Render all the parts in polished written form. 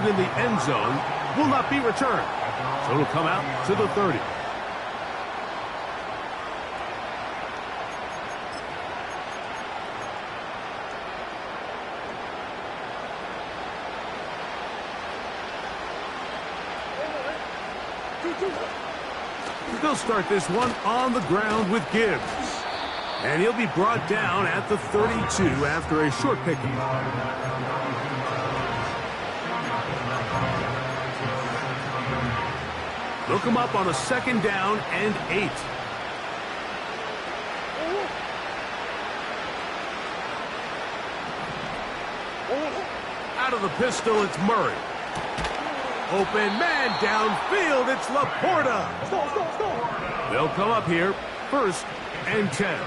in the end zone will not be returned. So it'll come out to the 30. They'll start this one on the ground with Gibbs. And he'll be brought down at the 32 after a short pickup. Look him up on a 2nd down and 8. Out of the pistol, it's Murray. Open man downfield, it's Laporta. They'll come up here, 1st and 10.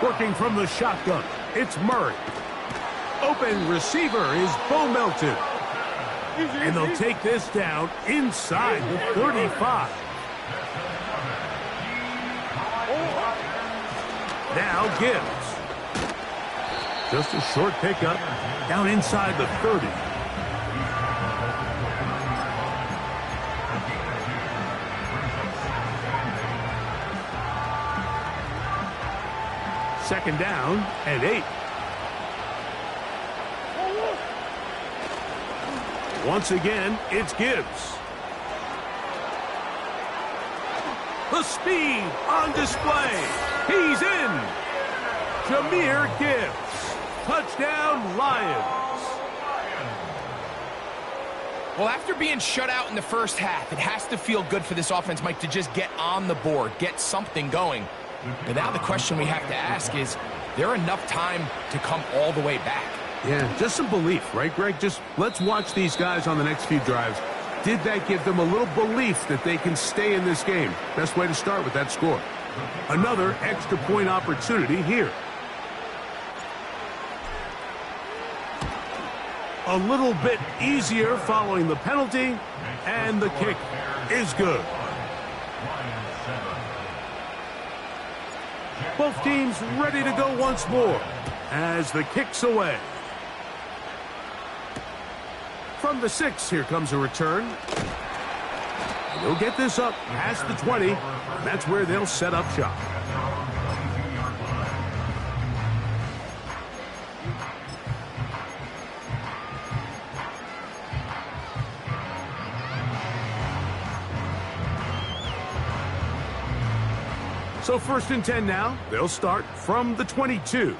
Working from the shotgun, it's Murray. Open receiver is Bo Melton. And they'll take this down inside the 35. Now Gibbs. Just a short pickup down inside the 30. Second down and 8. Once again, it's Gibbs. The speed on display. He's in. Jahmyr Gibbs. Touchdown, Lions. Well, after being shut out in the first half, it has to feel good for this offense, Mike, to just get on the board, get something going. But now the question we have to ask is there enough time to come all the way back? Yeah, just some belief, right, Greg? Just let's watch these guys on the next few drives. Did that give them a little belief that they can stay in this game? Best way to start with that score. Another extra point opportunity here. A little bit easier following the penalty, and the kick is good. Both teams ready to go once more as the kick's away. From the 6, here comes a return. They'll get this up past the 20. That's where they'll set up shop. So 1st and 10 now. They'll start from the 22.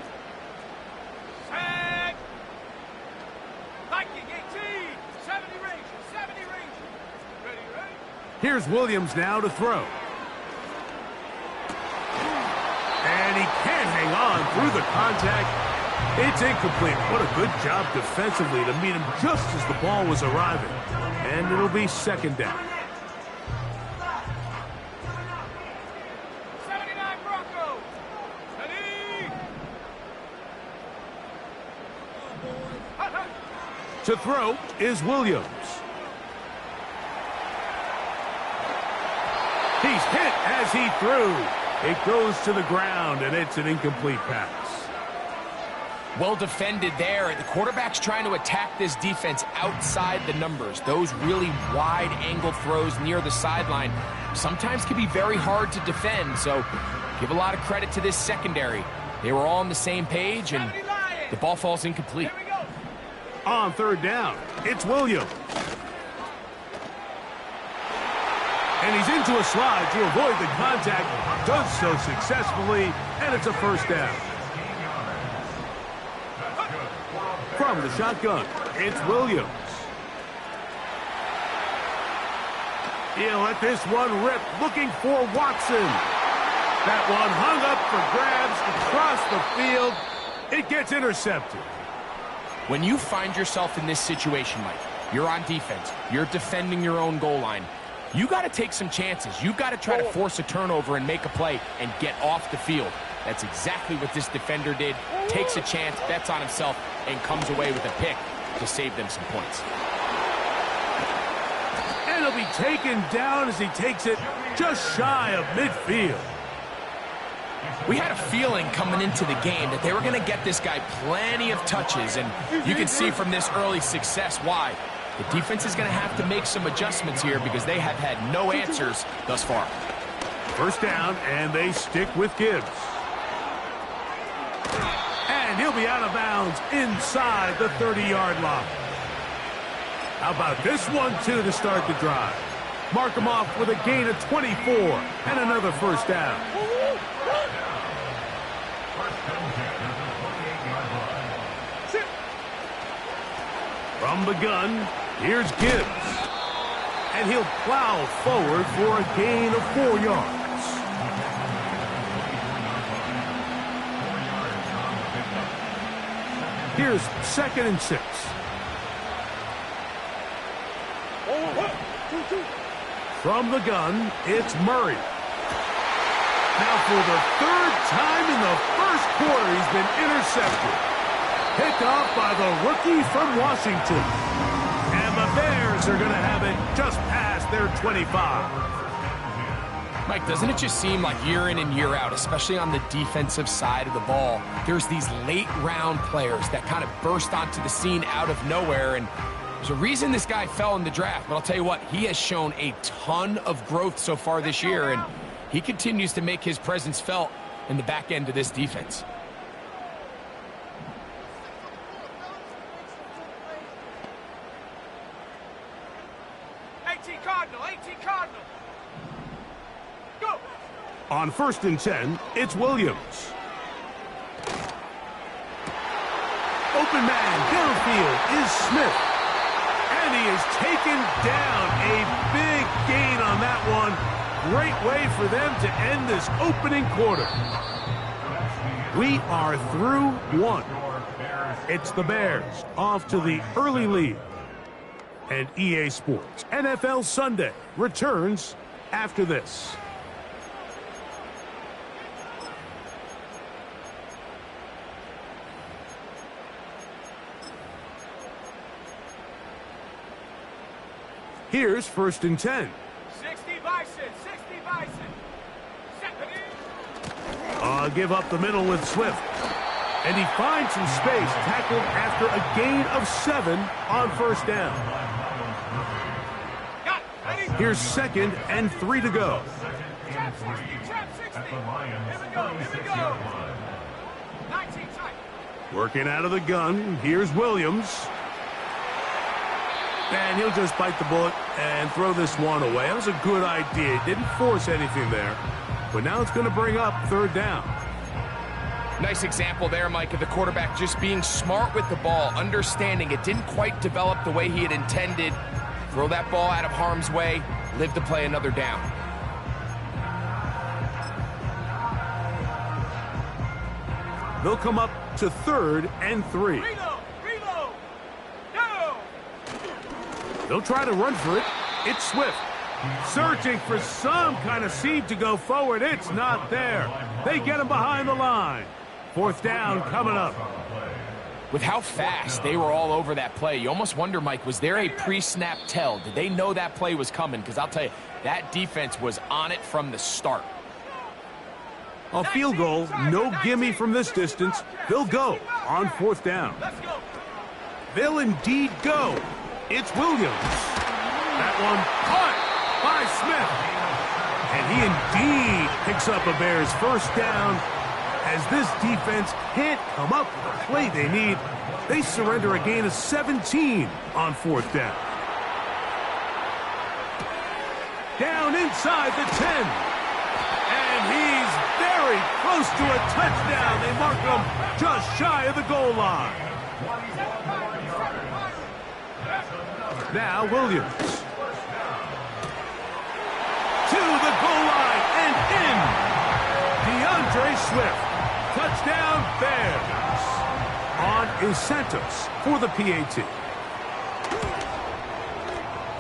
Here's Williams now to throw. And he can't hang on through the contact. It's incomplete. What a good job defensively to meet him just as the ball was arriving. And it'll be 2nd down. To throw is Williams. He's hit as he threw. It goes to the ground, and it's an incomplete pass. Well defended there. The quarterback's trying to attack this defense outside the numbers. Those really wide-angle throws near the sideline sometimes can be very hard to defend, so give a lot of credit to this secondary. They were all on the same page, and the ball falls incomplete. On 3rd down, it's Williams. And he's into a slide to avoid the contact. Does so successfully, and it's a 1st down. From the shotgun, it's Williams. He'll let this one rip, looking for Watson. That one hung up for grabs across the field. It gets intercepted. When you find yourself in this situation, Mike, you're on defense, you're defending your own goal line, you got to take some chances. You got to try to force a turnover and make a play and get off the field. That's exactly what this defender did. Takes a chance, bets on himself, and comes away with a pick to save them some points. And he'll be taken down as he takes it just shy of midfield. We had a feeling coming into the game that they were going to get this guy plenty of touches, and you can see from this early success why. The defense is going to have to make some adjustments here because they have had no answers thus far. First down, and they stick with Gibbs. And he'll be out of bounds inside the 30-yard line. How about this one, too, to start the drive? Mark him off with a gain of 24 and another first down. From the gun, here's Gibbs. And he'll plow forward for a gain of 4 yards. Here's 2nd and 6. From the gun, it's Murray. Now for the 3rd time in the first quarter, he's been intercepted. Picked off by the rookie from Washington. And the Bears are going to have it just past their 25. Mike, doesn't it just seem like year in and year out, especially on the defensive side of the ball, there's these late-round players that kind of burst onto the scene out of nowhere, and there's a reason this guy fell in the draft, but I'll tell you what, he has shown a ton of growth so far this year, and he continues to make his presence felt in the back end of this defense. On 1st and 10, it's Williams. Open man downfield is Smith. And he is taken down. A big gain on that one. Great way for them to end this opening quarter. We are through 1. It's the Bears off to the early lead. And EA Sports NFL Sunday returns after this. Here's 1st and 10. 60 Bison, 60 Bison. Give up the middle with Swift. And he finds some space, tackled after a gain of 7 on 1st down. Here's 2nd and 3 to go. Trap 60, trap 60. Here we go. 19 tight. Working out of the gun, here's Williams. And he'll just bite the bullet and throw this one away. That was a good idea. He didn't force anything there. But now it's going to bring up 3rd down. Nice example there, Mike, of the quarterback just being smart with the ball, understanding it didn't quite develop the way he had intended. Throw that ball out of harm's way, live to play another down. They'll come up to 3rd and 3. Reload. Go. They'll try to run for it. It's Swift. Searching for some kind of seam to go forward. It's not there. They get him behind the line. 4th down coming up. With how fast they were all over that play, you almost wonder, Mike, was there a pre-snap tell? Did they know that play was coming? Because I'll tell you, that defense was on it from the start. A field goal, no gimme from this distance. They'll go on 4th down. They'll indeed go. It's Williams. That one caught by Smith. And he indeed picks up a Bears 1st down. As this defense can't come up with the play they need, they surrender a gain of 17 on 4th down. Down inside the 10. And he's very close to a touchdown. They mark him just shy of the goal line. Now Williams. To the goal line and in. DeAndre Swift. Touchdown Bears. On is Santos for the PAT.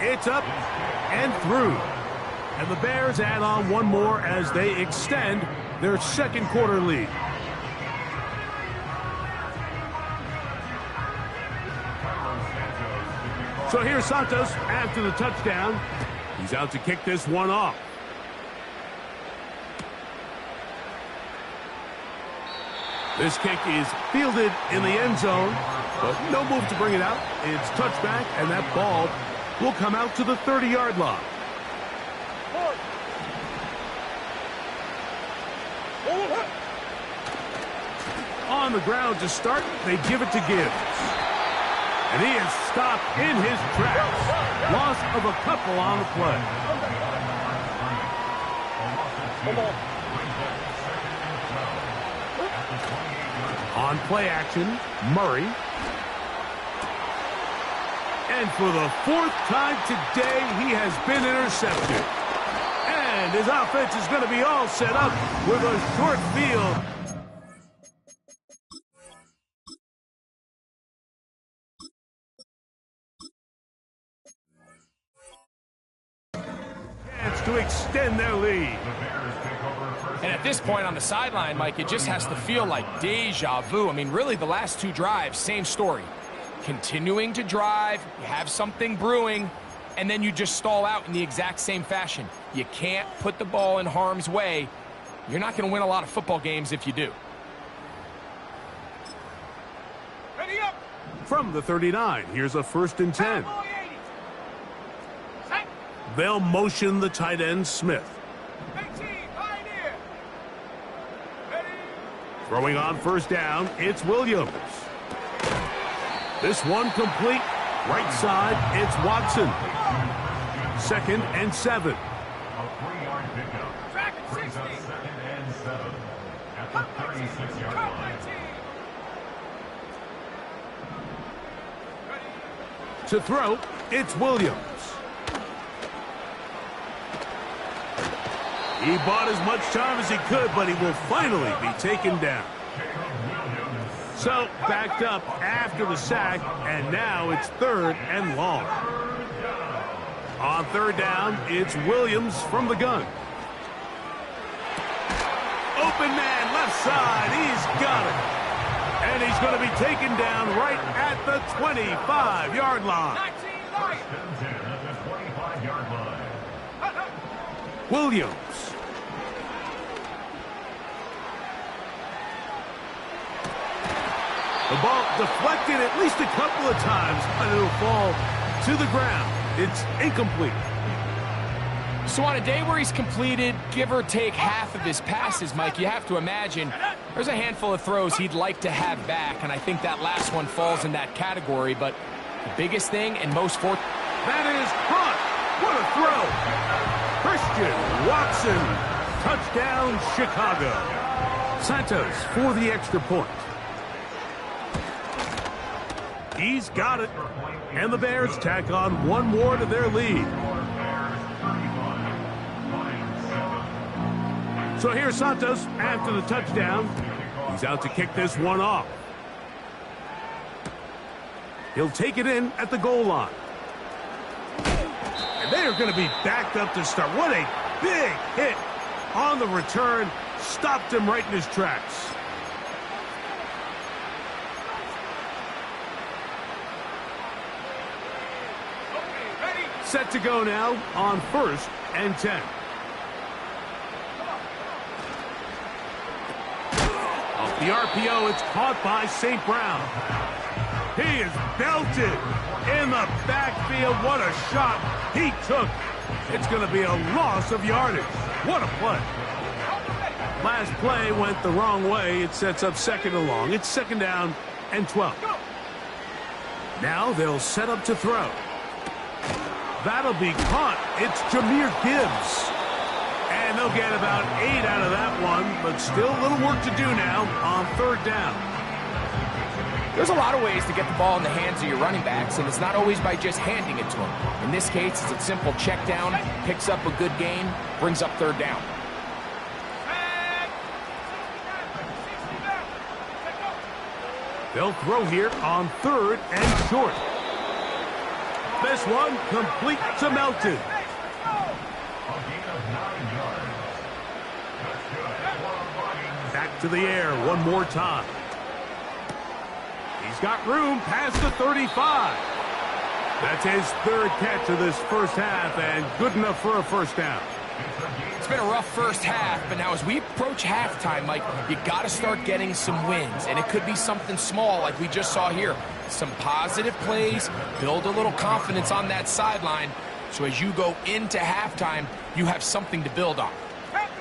It's up and through. And the Bears add on one more as they extend their 2nd quarter lead. So here's Santos after the touchdown. He's out to kick this one off. This kick is fielded in the end zone, but no move to bring it out. It's touchback, and that ball will come out to the 30-yard line. On the ground to start, they give it to Gibbs. And he is stopped in his tracks. Loss of a couple on the play. On play action, Murray. And for the 4th time today, he has been intercepted. And his offense is going to be all set up with a short field. Chance to extend their lead. And at this point on the sideline, Mike, it just has to feel like deja vu. I mean, really, the last 2 drives, same story. Continuing to drive, you have something brewing, and then you just stall out in the exact same fashion. You can't put the ball in harm's way. You're not going to win a lot of football games if you do. Ready up. From the 39, here's a 1st and 10. They'll motion the tight end, Smith. Throwing on 1st down, it's Williams. This one complete. Right side, it's Watson. 2nd and 7. A 3-yard pickup. Brings up 2nd and 7 at the 36-yard line. To throw, it's Williams. He bought as much time as he could, but he will finally be taken down. So, backed up after the sack, and now it's 3rd and long. On 3rd down, it's Williams from the gun. Open man, left side, he's got it. And he's going to be taken down right at the 25-yard line. Williams. The ball deflected at least a couple of times, and it'll fall to the ground. It's incomplete. So on a day where he's completed, give or take half of his passes, Mike, you have to imagine there's a handful of throws he'd like to have back, and I think that last one falls in that category. But the biggest thing and most fortunate... That is caught. What a throw. Christian Watson. Touchdown, Chicago. Santos for the extra point. He's got it. And the Bears tack on one more to their lead. So here's Santos after the touchdown. He's out to kick this one off. He'll take it in at the goal line. And they are going to be backed up to start. What a big hit on the return. Stopped him right in his tracks. Set to go now on 1st and 10. Off the RPO, it's caught by St. Brown. He is belted in the backfield. What a shot he took. It's going to be a loss of yardage. What a play. Last play went the wrong way. It sets up 2nd and long. It's 2nd down and 12. Now they'll set up to throw. That'll be caught. It's Jahmyr Gibbs. And they'll get about 8 out of that one, but still a little work to do now on 3rd down. There's a lot of ways to get the ball in the hands of your running backs, and it's not always by just handing it to them. In this case, it's a simple check down, picks up a good gain, brings up 3rd down. They'll throw here on 3rd and short. This one complete to Melton. Back to the air one more time. He's got room past the 35. That's his 3rd catch of this first half, and good enough for a 1st down. It's been a rough first half, but now as we approach halftime, Mike, you got to start getting some wins, and it could be something small like we just saw here. Some positive plays, build a little confidence on that sideline, so as you go into halftime, you have something to build on.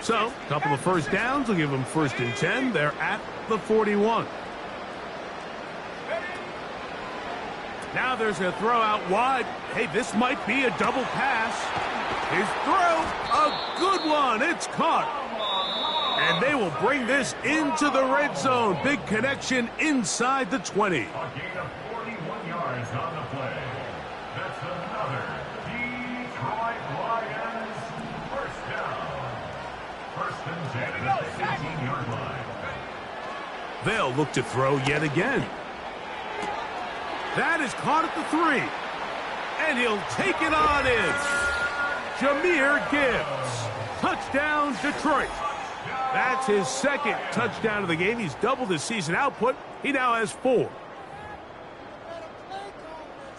So, a couple of first downs will give them 1st and 10. They're at the 41. Now there's a throw out wide. Hey, this might be a double pass. His throw, a good one. It's caught. And they will bring this into the red zone. Big connection inside the 20. A gain of 41 yards on the play. That's another Detroit Lions first down. 1st and 10 at the 18-yard line. They'll look to throw yet again. That is caught at the 3. And he'll take it on in. Jahmyr Gibbs. Touchdown, Detroit. That's his 2nd touchdown of the game. He's doubled his season output. He now has 4.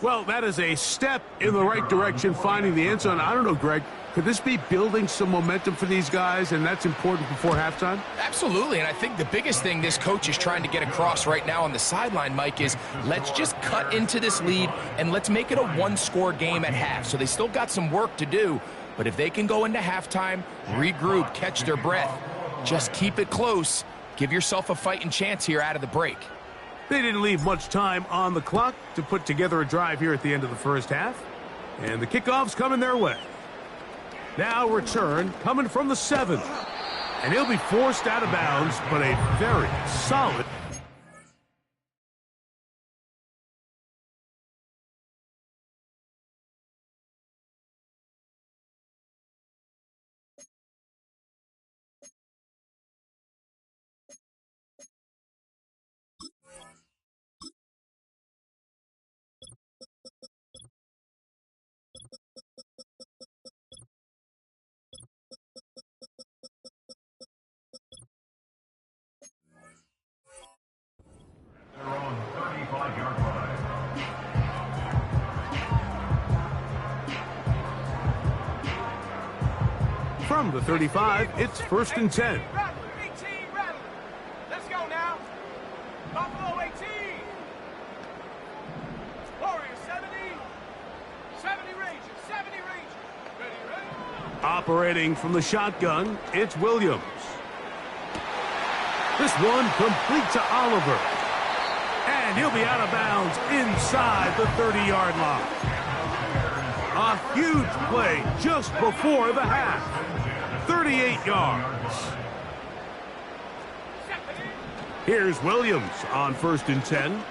Well, that is a step in the right direction, finding the end zone. I don't know, Greg. Could this be building some momentum for these guys, and that's important before halftime? Absolutely, and I think the biggest thing this coach is trying to get across right now on the sideline, Mike, is let's just cut into this lead and let's make it a one-score game at half. So they still got some work to do, but if they can go into halftime, regroup, catch their breath, just keep it close, give yourself a fighting chance here out of the break. They didn't leave much time on the clock to put together a drive here at the end of the first half, and the kickoff's coming their way. Now return coming from the 7th. And he'll be forced out of bounds, but a very solid. Their own 35-yard line. From the 35, it's 1st and 10. Let's go now. Buffalo 18. Warriors 70. 70 Rangers. 70 Rangers. Ready. Operating from the shotgun, it's Williams. This one complete to Oliver. And he'll be out of bounds inside the 30-yard line. A huge play just before the half. 38 yards. Here's Williams on 1st and 10.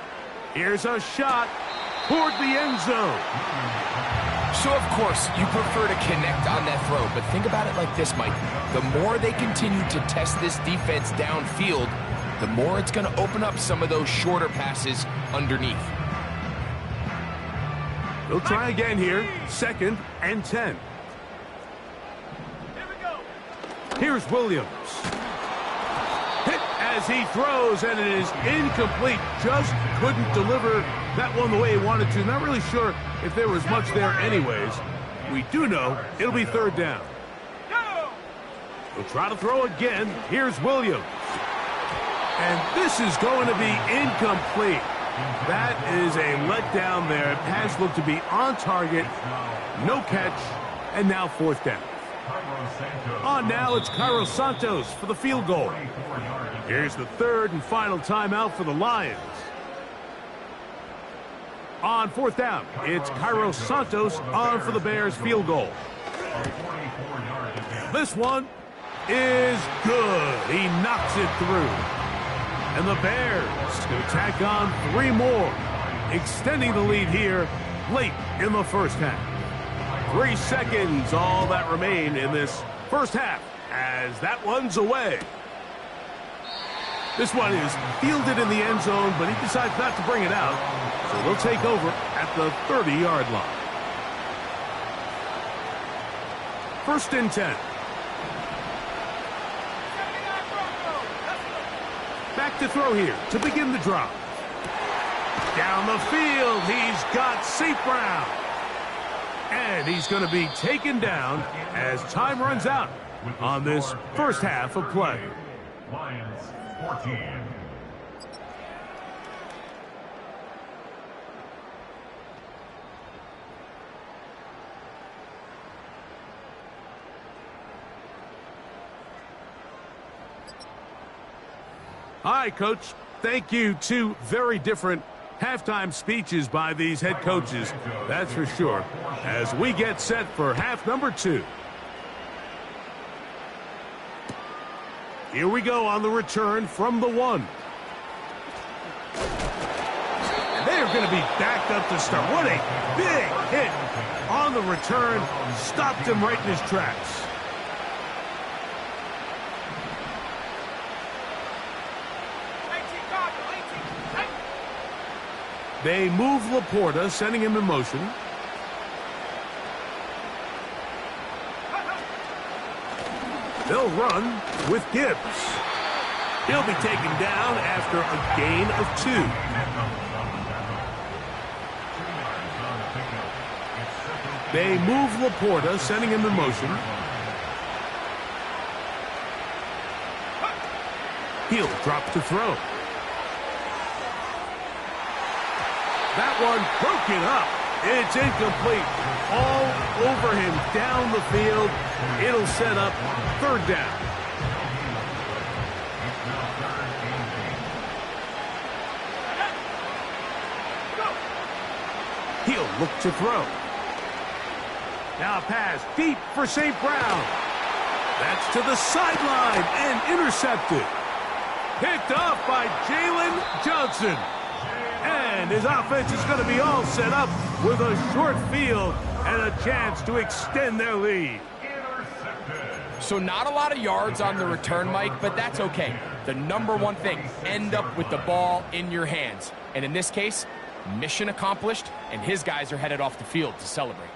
Here's a shot toward the end zone. So, of course, you prefer to connect on that throw, but think about it like this, Mike. The more they continue to test this defense downfield, the more it's going to open up some of those shorter passes underneath. They'll try again here. 2nd and 10. Here we go. Here's Williams. Hit as he throws, and it is incomplete. Just couldn't deliver that one the way he wanted to. Not really sure if there was much there anyways. We do know it'll be 3rd down. They'll try to throw again. Here's Williams. And this is going to be incomplete. That is a letdown there. Pass looked to be on target. No catch. And now 4th down. On now, it's Cairo Santos for the field goal. Here's the 3rd and final timeout for the Lions. On 4th down, it's Cairo Santos on for the Bears field goal. This one is good. He knocks it through. And the Bears going to tack on 3 more, extending the lead here late in the first half. 3 seconds, all that remain in this first half, as that one's away. This one is fielded in the end zone, but he decides not to bring it out, so they'll take over at the 30-yard line. 1st and 10. Back to throw here to begin the drive. Down the field, he's got St. Brown. And he's going to be taken down as time runs out on this first half of play. Lions 14. All right, Coach. Thank you. Two very different halftime speeches by these head coaches, that's for sure, as we get set for half number 2. Here we go on the return from the 1. And they are going to be backed up to start. What a big hit on the return. Stopped him right in his tracks. They move Laporta, sending him in motion. They'll run with Gibbs. He'll be taken down after a gain of 2. They move Laporta, sending him in motion. He'll drop to throw. That one broken up. It's incomplete. All over him down the field. It'll set up 3rd down. He'll look to throw. Now a pass deep for St. Brown. That's to the sideline and intercepted. Picked off by Jalen Johnson. And his offense is going to be all set up with a short field and a chance to extend their lead. So not a lot of yards on the return, Mike, but that's okay. The number one thing, end up with the ball in your hands. And in this case, mission accomplished, and his guys are headed off the field to celebrate.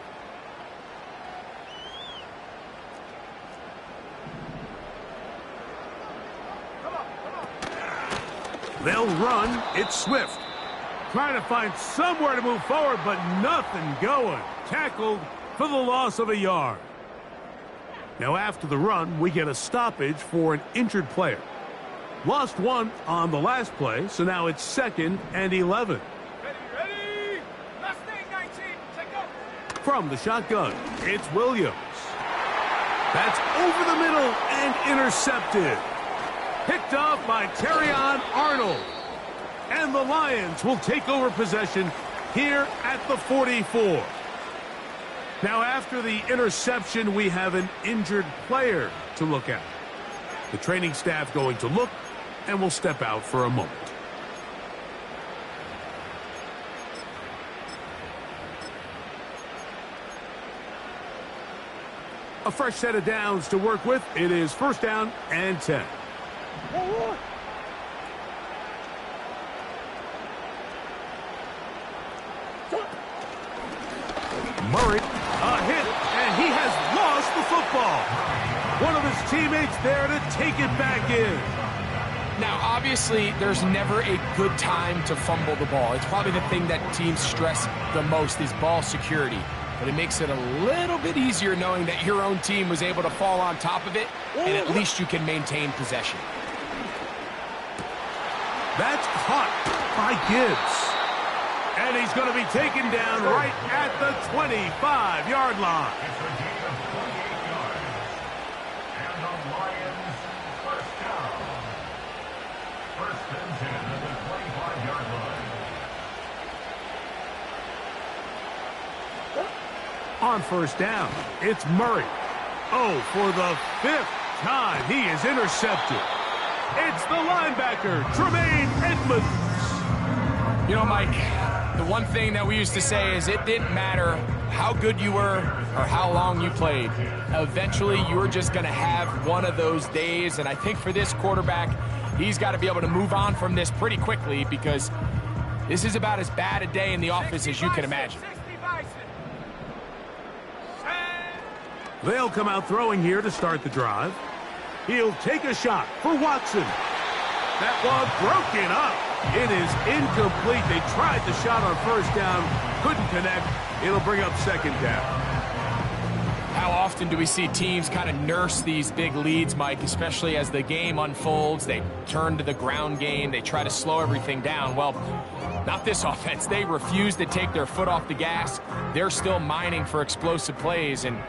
They'll run. It's Swift. Trying to find somewhere to move forward, but nothing going. Tackled for the loss of a yard. Now after the run, we get a stoppage for an injured player. Lost 1 on the last play, so now it's 2nd and 11. Ready. Last thing, 19. Take up. From the shotgun, it's Williams. That's over the middle and intercepted. Picked off by Terrion Arnold. And the Lions will take over possession here at the 44. Now, after the interception, we have an injured player to look at. The training staff going to look, and will step out for a moment. A fresh set of downs to work with. It is 1st down and 10. Murray, a hit, and he has lost the football. One of his teammates there to take it back in. Now, obviously, there's never a good time to fumble the ball. It's probably the thing that teams stress the most is ball security. But it makes it a little bit easier knowing that your own team was able to fall on top of it, and at least you can maintain possession. That's caught by Gibbs. And he's going to be taken down right at the 25-yard line. It's a gain of 28 yards. And the Lions first down. 1st and 10 at the 25-yard line. On 1st down, it's Murray. Oh, for the 5th time, he is intercepted. It's the linebacker, Tremaine Edmonds. You know, Mike, the one thing that we used to say is it didn't matter how good you were or how long you played. Eventually, you were just going to have one of those days, and I think for this quarterback, he's got to be able to move on from this pretty quickly because this is about as bad a day in the office as you can imagine. They'll come out throwing here to start the drive. He'll take a shot for Watson. That ball broken up. It is incomplete. They tried the shot on 1st down, couldn't connect. It'll bring up 2nd down. How often do we see teams kind of nurse these big leads, Mike, especially as the game unfolds? They turn to the ground game. They try to slow everything down. Well, not this offense. They refuse to take their foot off the gas. They're still mining for explosive plays. And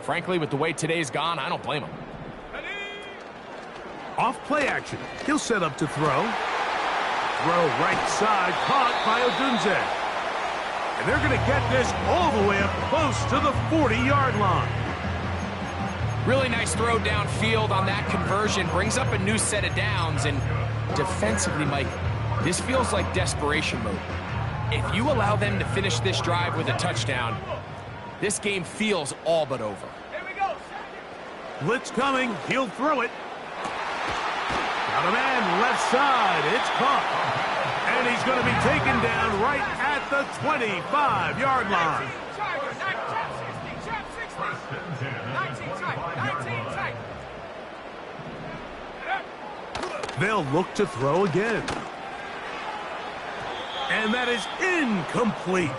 frankly, with the way today's gone, I don't blame them. Off play action. He'll set up to throw. Throw right side, caught by Odunze. And they're going to get this all the way up close to the 40-yard line. Really nice throw downfield on that conversion. Brings up a new set of downs. And defensively, Mike, this feels like desperation mode. If you allow them to finish this drive with a touchdown, this game feels all but over. Here we go. Blitz coming. He'll throw it. Got a man left side. It's caught. And he's going to be taken down right at the 25-yard line. 19 They'll look to throw again. And that is incomplete.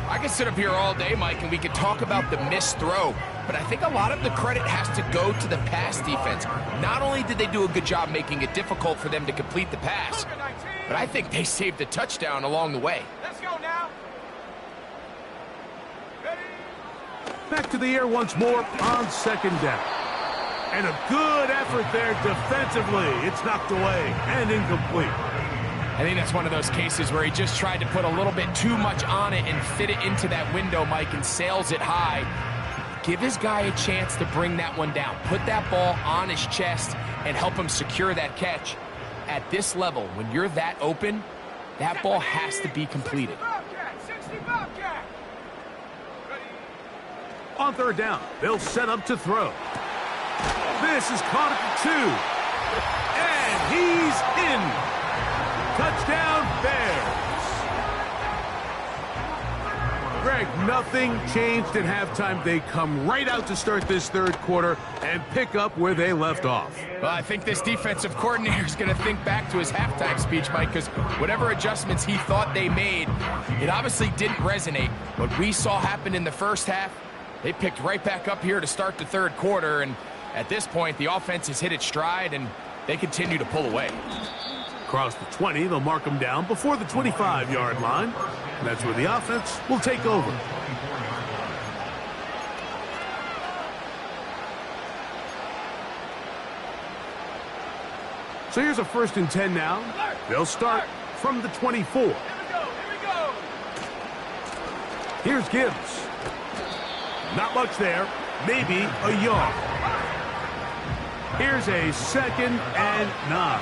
I could sit up here all day, Mike, and we could talk about the missed throw, but I think a lot of the credit has to go to the pass defense. Not only did they do a good job making it difficult for them to complete the pass, but I think they saved a touchdown along the way. Let's go now. Ready? Back to the air once more on second down. And a good effort there defensively. It's knocked away and incomplete. I think that's one of those cases where he just tried to put a little bit too much on it and fit it into that window, Mike, and sails it high. Give his guy a chance to bring that one down. Put that ball on his chest and help him secure that catch. At this level, when you're that open, that ball has to be completed. 60 Bobcat. On third down, they'll set up to throw. This is caught at the 2. And he's in. Touchdown, Bears. Greg, nothing changed at halftime. They come right out to start this third quarter and pick up where they left off. Well, I think this defensive coordinator is going to think back to his halftime speech, Mike, because whatever adjustments he thought they made, it obviously didn't resonate. What we saw happen in the first half, they picked right back up here to start the third quarter, and at this point, the offense has hit its stride, and they continue to pull away. Across the 20, they'll mark them down before the 25-yard line. And that's where the offense will take over. So here's a 1st and 10 now. They'll start from the 24. Here we go. Here's Gibbs. Not much there. Maybe a yard. Here's a 2nd and 9.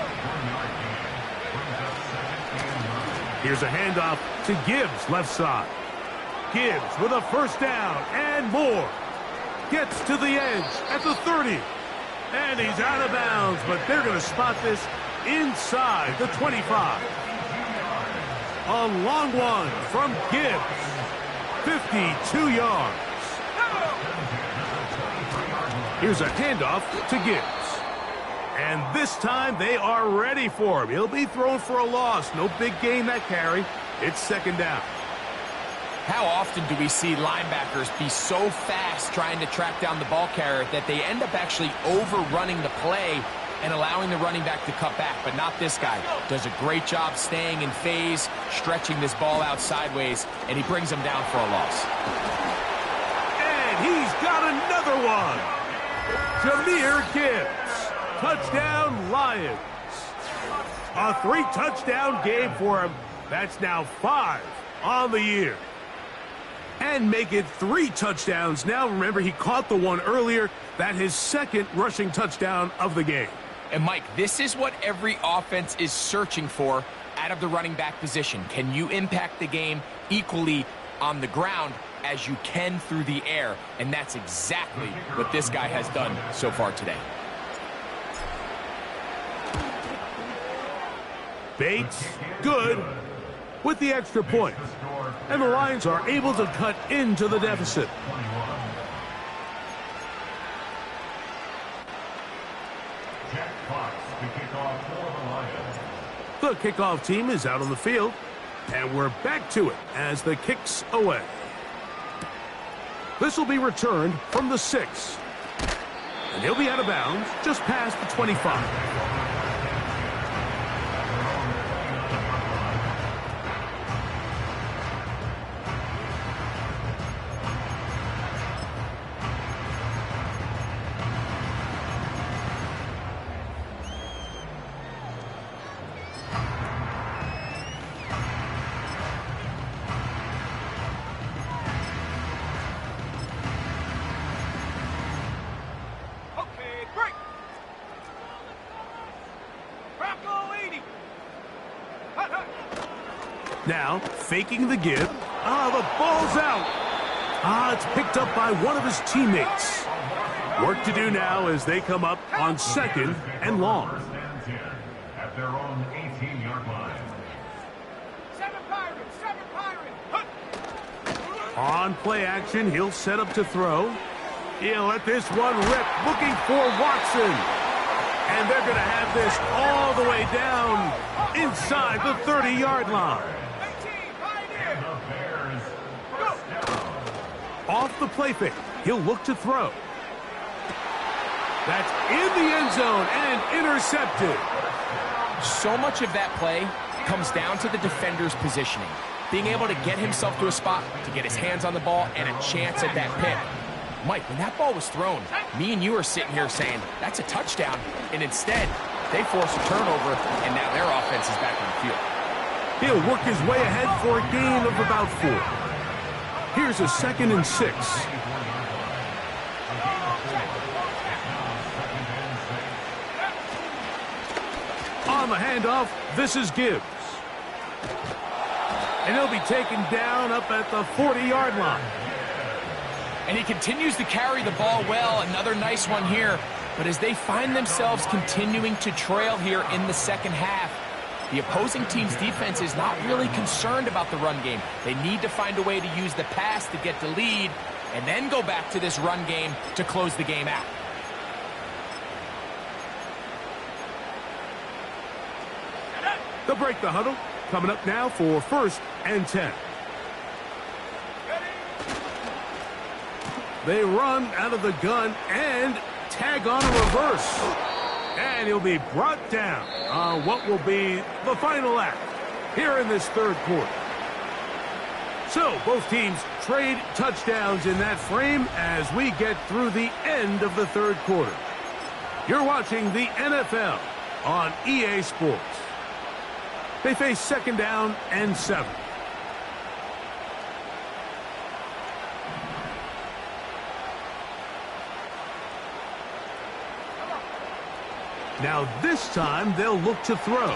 Here's a handoff to Gibbs, left side. Gibbs with a 1st down and more. Gets to the edge at the 30. And he's out of bounds, but they're going to spot this inside the 25. A long one from Gibbs. 52 yards. Here's a handoff to Gibbs. And this time they are ready for him. He'll be thrown for a loss. No big gain that carry. It's 2nd down. How often do we see linebackers be so fast trying to track down the ball carrier that they end up actually overrunning the play and allowing the running back to cut back? But not this guy. Does a great job staying in phase, stretching this ball out sideways, and he brings him down for a loss. And he's got another one. Jahmyr Gibbs. Touchdown, Lions. A 3-touchdown game for him. That's now 5 on the year. And make it 3 touchdowns. Now, remember, he caught the one earlier. That his 2nd rushing touchdown of the game. And, Mike, this is what every offense is searching for out of the running back position. Can you impact the game equally on the ground as you can through the air? And that's exactly what this guy has done so far today. Bates, good, with the extra point. And the Lions are able to cut into the deficit. Jack Fox to kick off for the Lions. The kickoff team is out on the field. And we're back to it as the kick's away. This will be returned from the 6. And he'll be out of bounds just past the 25. Now, faking the give. The ball's out. It's picked up by one of his teammates. Work to do now as they come up on 2nd and long. First and 10 at their own 18-yard line. 7 Pirates, 7 Pirates. On play action, he'll set up to throw. He'll let this one rip, looking for Watson. And they're going to have this all the way down inside the 30-yard line. Off the play fake, he'll look to throw. That's in the end zone and intercepted. So much of that play comes down to the defender's positioning. Being able to get himself to a spot, to get his hands on the ball, and a chance at that pick. Mike, when that ball was thrown, me and you are sitting here saying, that's a touchdown. And instead, they force a turnover, and now their offense is back on the field. He'll work his way ahead for a gain of about 4. Here's a 2nd and 6. On the handoff, this is Gibbs. And he'll be taken down up at the 40-yard line. And he continues to carry the ball well. Another nice one here. But as they find themselves continuing to trail here in the second half, the opposing team's defense is not really concerned about the run game. They need to find a way to use the pass to get the lead and then go back to this run game to close the game out. They'll break the huddle. Coming up now for 1st and 10. They run out of the gun and tag on a reverse. And he'll be brought down on what will be the final act here in this 3rd quarter. So both teams trade touchdowns in that frame as we get through the end of the 3rd quarter. You're watching the NFL on EA Sports. They face 2nd down and 7. Now this time they'll look to throw.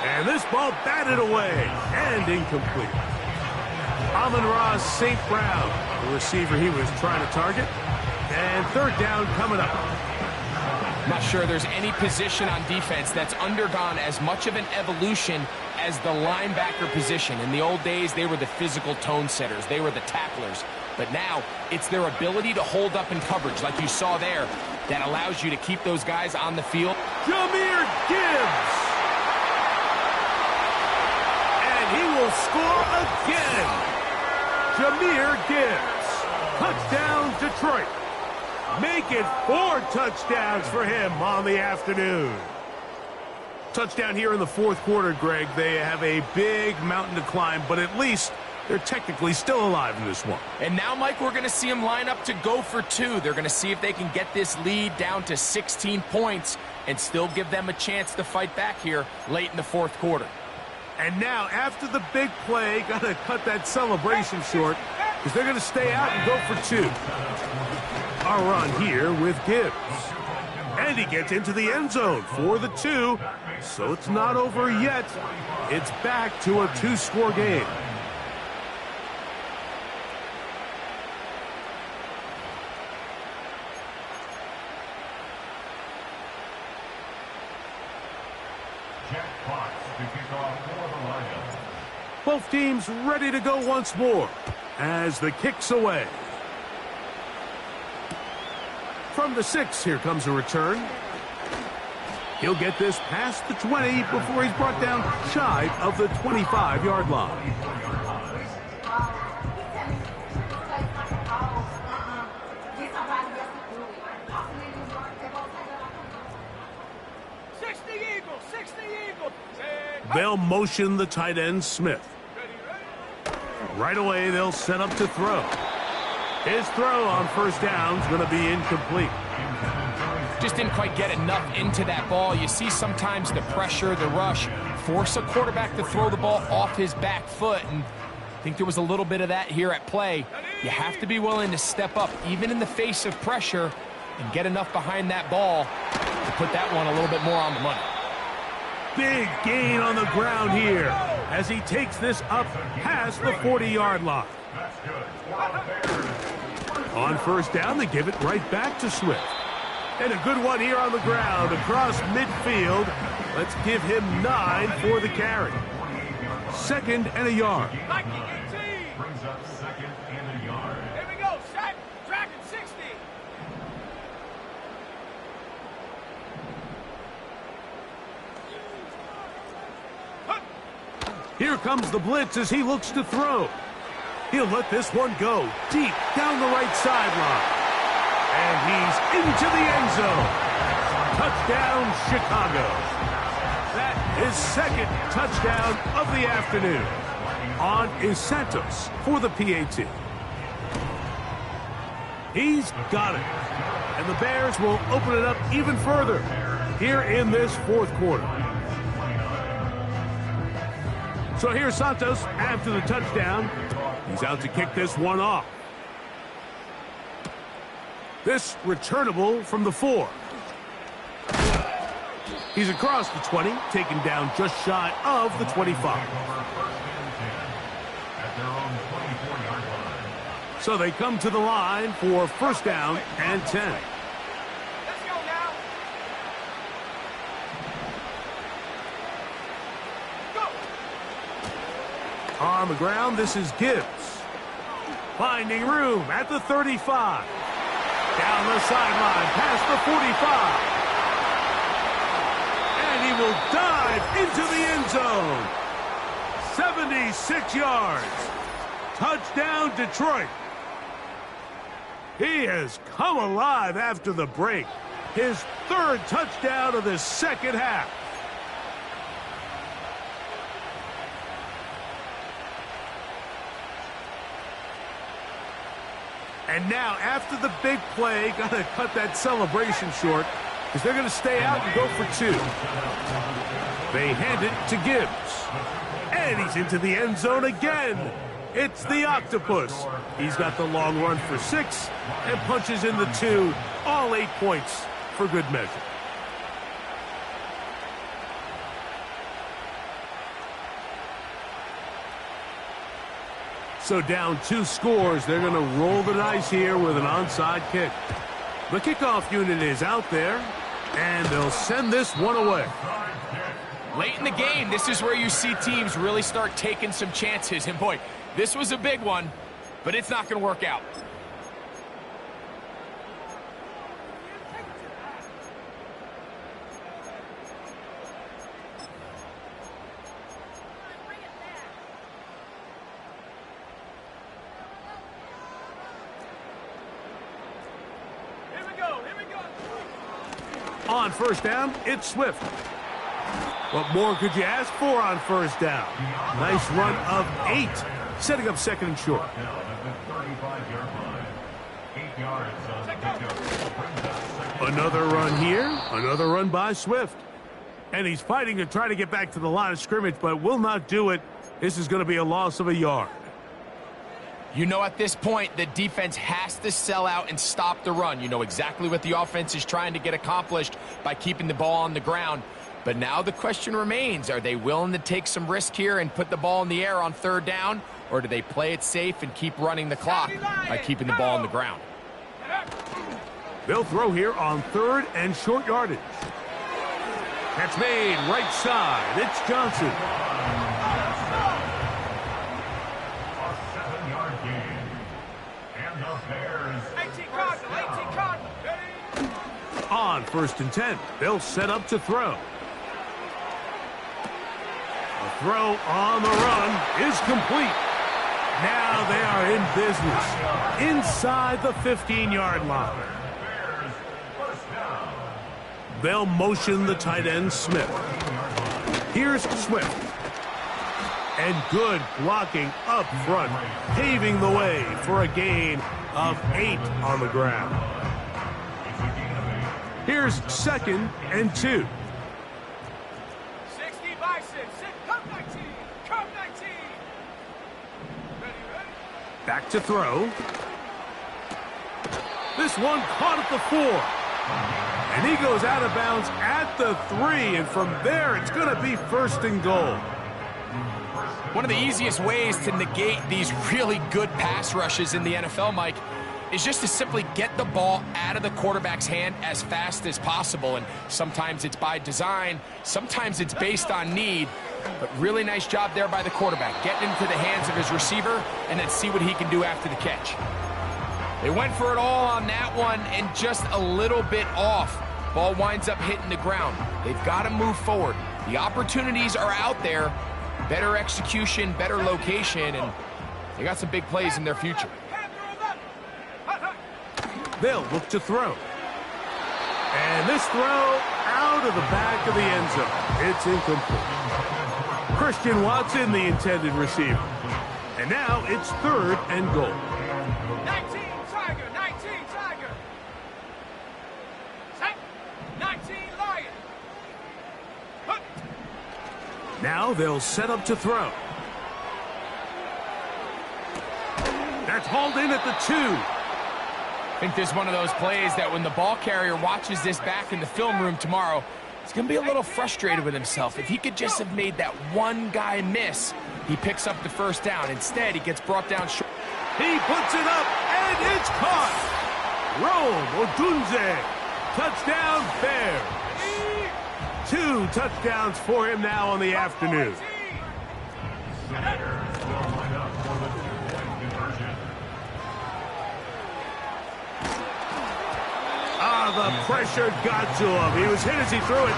And this ball batted away and incomplete. Amon-Ra St. Brown, the receiver he was trying to target. And 3rd down coming up. I'm not sure there's any position on defense that's undergone as much of an evolution as the linebacker position. In the old days, they were the physical tone setters. They were the tacklers. But now, it's their ability to hold up in coverage, like you saw there, that allows you to keep those guys on the field. Jahmyr Gibbs! And he will score again! Jahmyr Gibbs! Touchdown, Detroit! Make it 4 touchdowns for him on the afternoon. Touchdown here in the 4th quarter, Greg. They have a big mountain to climb, but at least they're technically still alive in this one. And now, Mike, we're going to see them line up to go for 2. They're going to see if they can get this lead down to 16 points and still give them a chance to fight back here late in the 4th quarter. And now, after the big play, got to cut that celebration short because they're going to stay out and go for 2. A run here with Gibbs. And he gets into the end zone for the 2. So it's not over yet. It's back to a 2-score game. Both teams ready to go once more as the kick's away. From the 6, here comes a return. He'll get this past the 20 before he's brought down shy of the 25-yard line. They'll motion the tight end, Smith. Right away, they'll set up to throw. His throw on first down is going to be incomplete. Just didn't quite get enough into that ball. You see sometimes the pressure, the rush, force a quarterback to throw the ball off his back foot, and I think there was a little bit of that here at play. You have to be willing to step up, even in the face of pressure, and get enough behind that ball to put that one a little bit more on the money. Big gain on the ground here as he takes this up past the 40-yard line. On first down, they give it right back to Swift. And a good one here on the ground across midfield. Let's give him 9 for the carry. 2nd and a yard. Brings up 2nd and a yard. Here we go, set, track at 60. Here comes the blitz as he looks to throw. He'll let this one go deep down the right sideline. And he's into the end zone. Touchdown, Chicago. That is 2nd touchdown of the afternoon. On is Santos for the PAT. He's got it. And the Bears will open it up even further here in this 4th quarter. So here's Santos after the touchdown. He's out to kick this one off. This returnable from the 4. He's across the 20, taken down just shy of the 25. So they come to the line for first down and 10. Let's go now. Go. On the ground, this is Gibbs. Finding room at the 35. Down the sideline, past the 45. And he will dive into the end zone. 76 yards. Touchdown, Detroit. He has come alive after the break. His 3rd touchdown of the 2nd half. And now, after the big play, got to cut that celebration short because they're going to stay out and go for 2. They hand it to Gibbs. And he's into the end zone again. It's the Octopus. He's got the long run for 6 and punches in the 2. All 8 points for good measure. So down 2 scores, they're going to roll the dice here with an onside kick. The kickoff unit is out there, and they'll send this one away. Late in the game, this is where you see teams really start taking some chances. And boy, this was a big one, but it's not going to work out. On first down, it's Swift. What more could you ask for on first down? Nice run of 8, setting up 2nd and short. Another run here, another run by Swift. And he's fighting to try to get back to the line of scrimmage, but will not do it. This is going to be a loss of a yard. You know, at this point, the defense has to sell out and stop the run. You know exactly what the offense is trying to get accomplished by keeping the ball on the ground. But now the question remains, are they willing to take some risk here and put the ball in the air on 3rd down? Or do they play it safe and keep running the clock by keeping the ball on the ground? They'll throw here on 3rd and short yardage. Catch made right side. It's Johnson. On 1st and 10, they'll set up to throw. A throw on the run is complete. Now they are in business inside the 15-yard line. They'll motion the tight end, Smith. Here's Swift. And good blocking up front, paving the way for a gain of 8 on the ground. Here's 2nd and 2. 60 Bison, come 19, come 19. Ready? Back to throw. This one caught at the 4. And he goes out of bounds at the 3. And from there, it's going to be 1st and goal. One of the easiest ways to negate these really good pass rushes in the NFL, Mike, is just to simply get the ball out of the quarterback's hand as fast as possible. And sometimes it's by design, sometimes it's based on need. But really nice job there by the quarterback, getting into the hands of his receiver and then see what he can do after the catch. They went for it all on that one and just a little bit off. Ball winds up hitting the ground. They've got to move forward. The opportunities are out there. Better execution, better location, and they got some big plays in their future. They'll look to throw. And this throw out of the back of the end zone. It's incomplete. Christian Watson, the intended receiver. And now it's 3rd and goal. 19 Tiger, 19 Tiger. Set, 19 Lion. Hook. Now they'll set up to throw. That's hauled in at the 2. I think this is one of those plays that when the ball carrier watches this back in the film room tomorrow, he's going to be a little frustrated with himself. If he could just have made that one guy miss, he picks up the 1st down. Instead, he gets brought down short. He puts it up, and it's caught. Rome Odunze. Touchdown, Bears. 2 touchdowns for him now on the afternoon. The pressure got to him. He was hit as he threw it.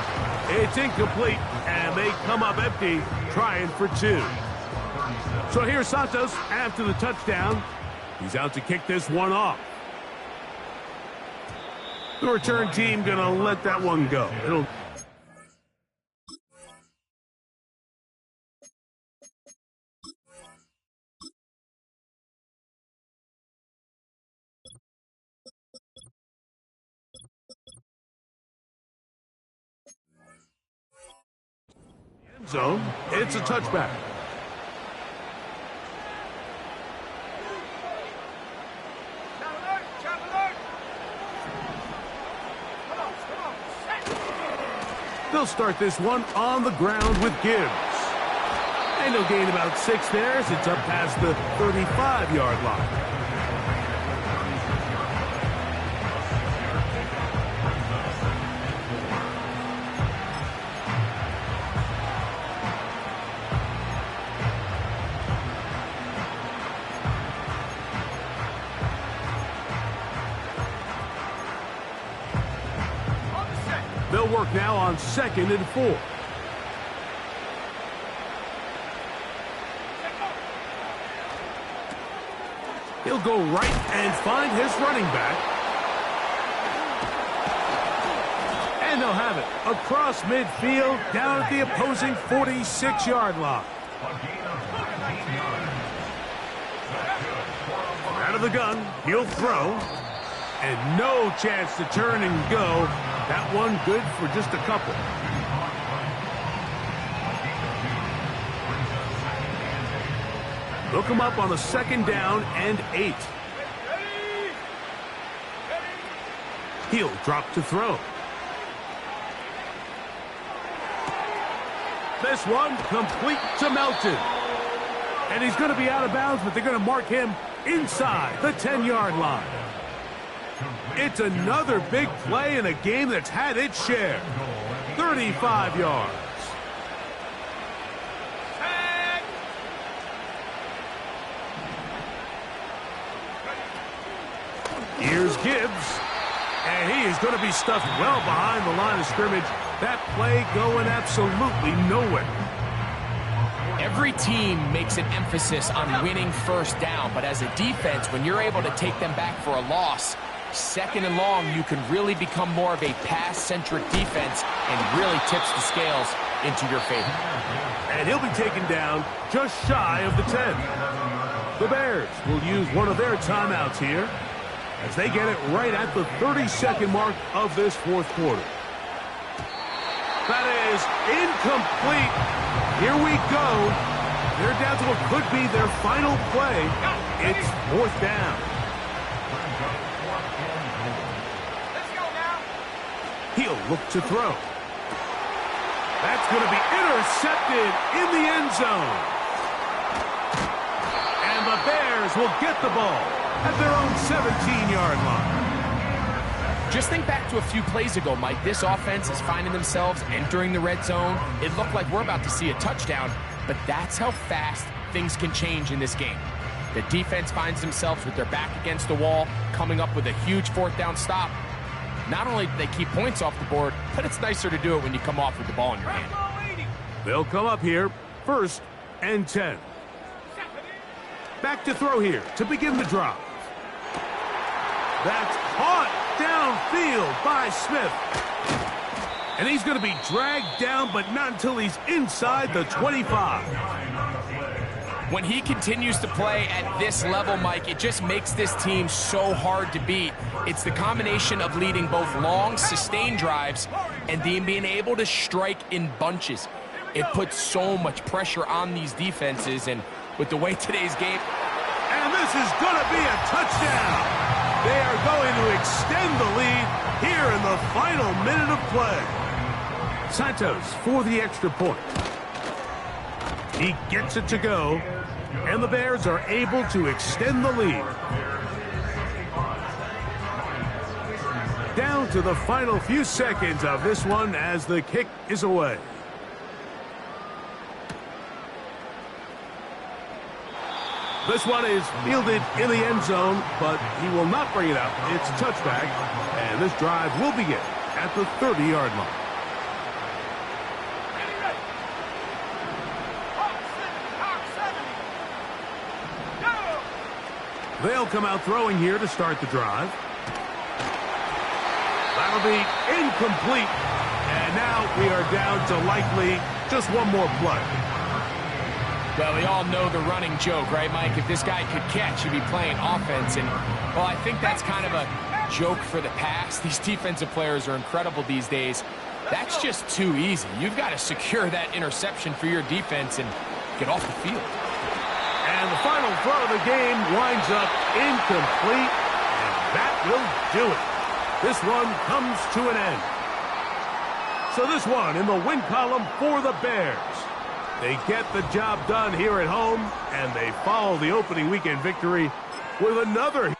It's incomplete, and they come up empty, trying for 2. So here's Santos after the touchdown. He's out to kick this one off. The return team going to let that one go. It'll... zone. It's a touchback. They'll start this one on the ground with Gibbs. And they'll gain about 6 there as it's up past the 35-yard line. They'll work now on 2nd and 4. He'll go right and find his running back. And they'll have it across midfield down at the opposing 46-yard line. Out of the gun, he'll throw. And no chance to turn and go. That one good for just a couple. Look him up on a 2nd down and 8. He'll drop to throw. This one complete to Melton. And he's going to be out of bounds, but they're going to mark him inside the 10-yard line. It's another big play in a game that's had its share. 35 yards. Here's Gibbs. And he is going to be stuffed well behind the line of scrimmage. That play going absolutely nowhere. Every team makes an emphasis on winning 1st down, but as a defense, when you're able to take them back for a loss, 2nd and long, you can really become more of a pass-centric defense and really tips the scales into your favor. And he'll be taken down just shy of the 10. The Bears will use one of their timeouts here as they get it right at the 30-second mark of this fourth quarter. That is incomplete. Here we go. They're down to what could be their final play. It's fourth down. Let's go now. He'll look to throw. That's going to be intercepted in the end zone. And the Bears will get the ball at their own 17-yard line. Just think back to a few plays ago, Mike. This offense is finding themselves entering the red zone. It looked like we're about to see a touchdown, but that's how fast things can change in this game. The defense finds themselves with their back against the wall, coming up with a huge fourth down stop. Not only do they keep points off the board, but it's nicer to do it when you come off with the ball in your hand. They'll come up here, 1st and 10. Back to throw here to begin the drive. That's caught downfield by Smith. And he's going to be dragged down, but not until he's inside the 25. When he continues to play at this level, Mike, it just makes this team so hard to beat. It's the combination of leading both long, sustained drives and then being able to strike in bunches. It puts so much pressure on these defenses, and with the way today's game... And this is going to be a touchdown. They are going to extend the lead here in the final minute of play. Santos for the extra point. He gets it to go, and the Bears are able to extend the lead. Down to the final few seconds of this one as the kick is away. This one is fielded in the end zone, but he will not bring it out. It's touchback, and this drive will begin at the 30-yard line. They'll come out throwing here to start the drive. That'll be incomplete. And now we are down to likely just one more play. Well, we all know the running joke, right, Mike? If this guy could catch, he'd be playing offense. And, well, I think that's kind of a joke for the past. These defensive players are incredible these days. That's just too easy. You've got to secure that interception for your defense and get off the field. And the final throw of the game winds up incomplete, and that will do it. This one comes to an end. So this one in the win column for the Bears. They get the job done here at home, and they follow the opening weekend victory with another